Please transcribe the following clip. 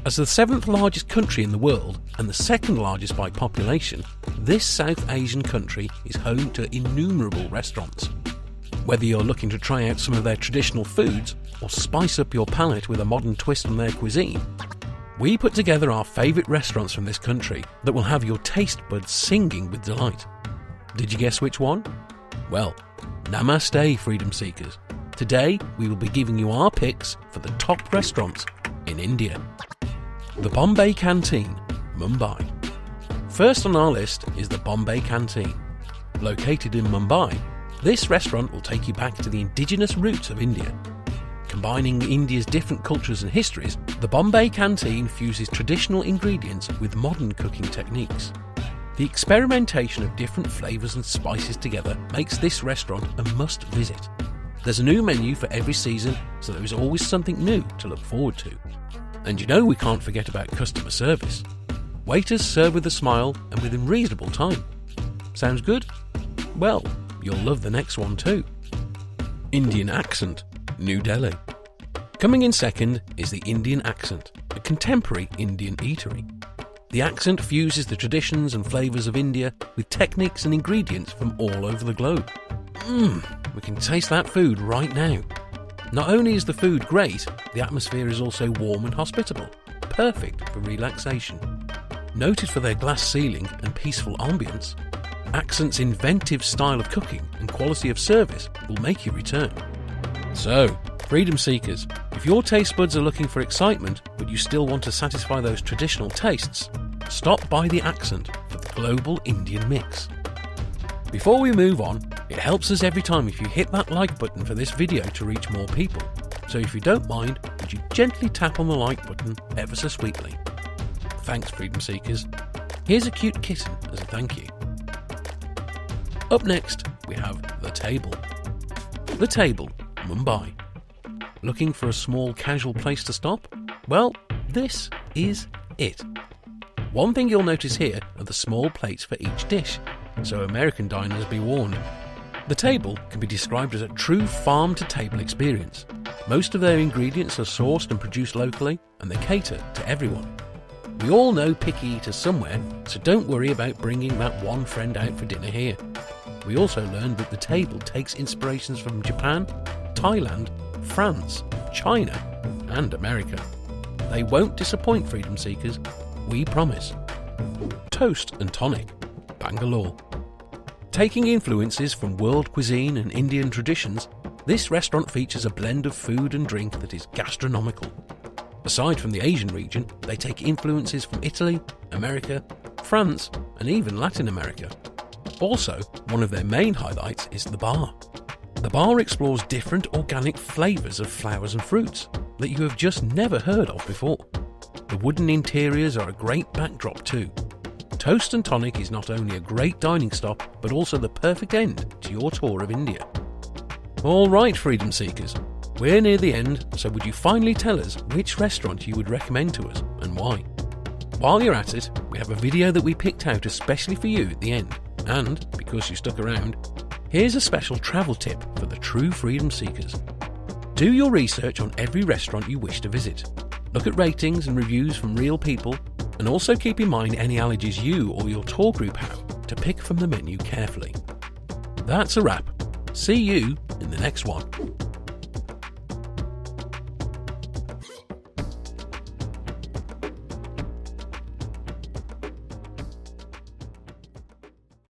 As the 7th largest country in the world and the 2nd largest by population, this South Asian country is home to innumerable restaurants. Whether you're looking to try out some of their traditional foods or spice up your palate with a modern twist on their cuisine, we put together our favourite restaurants from this country that will have your taste buds singing with delight. Did you guess which one? Well, namaste, freedom seekers. Today we will be giving you our picks for the top restaurants in India. The Bombay Canteen, Mumbai. First on our list is the Bombay Canteen. Located in Mumbai, this restaurant will take you back to the indigenous roots of India. Combining India's different cultures and histories, the Bombay Canteen fuses traditional ingredients with modern cooking techniques. The experimentation of different flavours and spices together makes this restaurant a must visit. There's a new menu for every season, so there is always something new to look forward to. And you know we can't forget about customer service. Waiters serve with a smile and within reasonable time. Sounds good? Well, you'll love the next one too. Indian Accent, New Delhi. Coming in second is the Indian Accent, a contemporary Indian eatery. The Accent fuses the traditions and flavours of India with techniques and ingredients from all over the globe. We can taste that food right now. Not only is the food great, the atmosphere is also warm and hospitable, perfect for relaxation. Noted for their glass ceiling and peaceful ambience, Accent's inventive style of cooking and quality of service will make you return. So, freedom seekers, if your taste buds are looking for excitement but you still want to satisfy those traditional tastes, stop by the Accent for the global Indian mix. Before we move on, it helps us every time if you hit that like button for this video to reach more people. So if you don't mind, would you gently tap on the like button ever so sweetly? Thanks, freedom seekers. Here's a cute kitten as a thank you. Up next, we have The Table. The Table, Mumbai. Looking for a small casual place to stop? Well, this is it. One thing you'll notice here are the small plates for each dish, so American diners be warned. The Table can be described as a true farm-to-table experience. Most of their ingredients are sourced and produced locally, and they cater to everyone. We all know picky eaters somewhere, so don't worry about bringing that one friend out for dinner here. We also learned that The Table takes inspirations from Japan, Thailand, France, China, and America. They won't disappoint, freedom seekers, we promise. Toast and Tonic, Bangalore. Taking influences from world cuisine and Indian traditions, this restaurant features a blend of food and drink that is gastronomical. Aside from the Asian region, they take influences from Italy, America, France, and even Latin America. Also, one of their main highlights is the bar. The bar explores different organic flavours of flowers and fruits that you have just never heard of before. The wooden interiors are a great backdrop too. Toast and Tonic is not only a great dining stop, but also the perfect end to your tour of India. Alright, freedom seekers, we're near the end, so would you finally tell us which restaurant you would recommend to us and why? While you're at it, we have a video that we picked out especially for you at the end, and, because you stuck around, here's a special travel tip for the true freedom seekers. Do your research on every restaurant you wish to visit. Look at ratings and reviews from real people, and also keep in mind any allergies you or your tour group have to pick from the menu carefully. That's a wrap. See you in the next one.